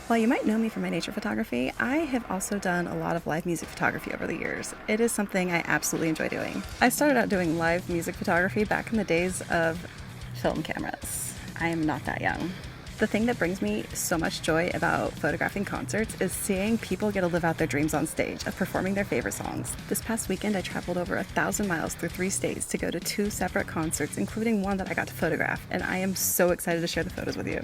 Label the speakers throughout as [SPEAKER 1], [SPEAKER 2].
[SPEAKER 1] While you might know me from my nature photography, I have also done a lot of live music photography over the years. It is something I absolutely enjoy doing. I started out doing live music photography back in the days of film cameras. I am not that young. The thing that brings me so much joy about photographing concerts is seeing people get to live out their dreams on stage of performing their favorite songs. This past weekend, I traveled over 1,000 miles through 3 states to go to 2 separate concerts, including one that I got to photograph, and I am so excited to share the photos with you.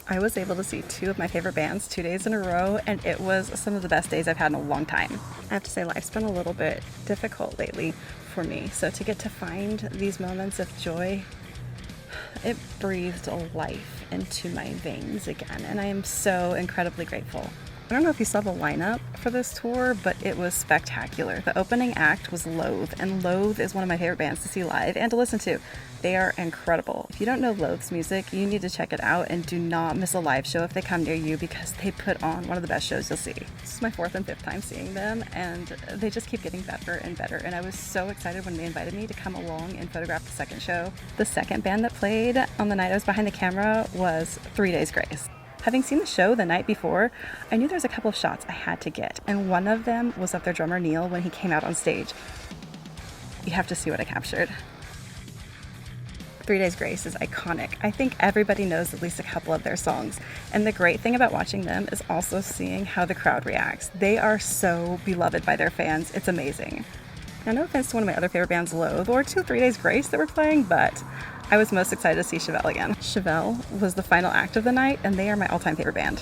[SPEAKER 1] I was able to see 2 of my favorite bands 2 days in a row, and it was some of the best days I've had in a long time. I have to say, life's been a little bit difficult lately for me, so to get to find these moments of joy, it breathed a life into my veins again, and I am so incredibly grateful. I don't know if you saw the lineup for this tour, but it was spectacular. The opening act was Loathe, and Loathe is one of my favorite bands to see live and to listen to. They are incredible. If you don't know Loathe's music, you need to check it out, and do not miss a live show if they come near you, because they put on one of the best shows you'll see. This is my 4th and 5th time seeing them, and they just keep getting better and better, and I was so excited when they invited me to come along and photograph the second show. The second band that played on the night I was behind the camera was 3 Days Grace. Having seen the show the night before, I knew there was a couple of shots I had to get, and one of them was of their drummer Neil when he came out on stage. You have to see what I captured. 3 Days Grace is iconic. I think everybody knows at least a couple of their songs, and the great thing about watching them is also seeing how the crowd reacts. They are so beloved by their fans, it's amazing. Now, no offense to one of my other favorite bands, Loathe, or to 3 Days Grace that were playing, but I was most excited to see Chevelle again. Chevelle was the final act of the night, and they are my all-time favorite band.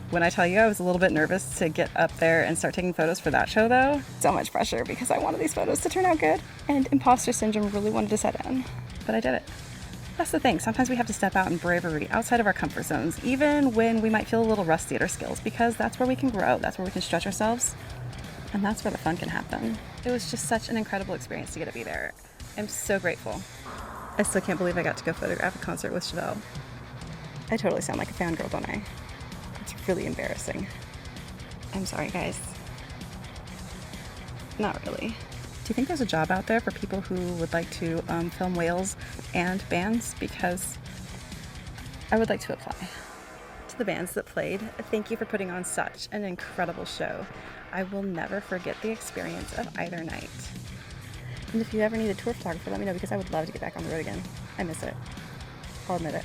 [SPEAKER 1] When I tell you I was a little bit nervous to get up there and start taking photos for that show, though, so much pressure because I wanted these photos to turn out good, and imposter syndrome really wanted to set in, but I did it. That's the thing, sometimes we have to step out in bravery outside of our comfort zones, even when we might feel a little rusty at our skills, because that's where we can grow, that's where we can stretch ourselves, and that's where the fun can happen. It was just such an incredible experience to get to be there. I'm so grateful. I still can't believe I got to go photograph a concert with Chevelle. I totally sound like a fangirl, don't I? It's really embarrassing. I'm sorry, guys. Not really. Do you think there's a job out there for people who would like to film whales and bands? Because I would like to apply. To the bands that played, thank you for putting on such an incredible show. I will never forget the experience of either night. And if you ever need a tour photographer, let me know, because I would love to get back on the road again. I miss it. I'll admit it.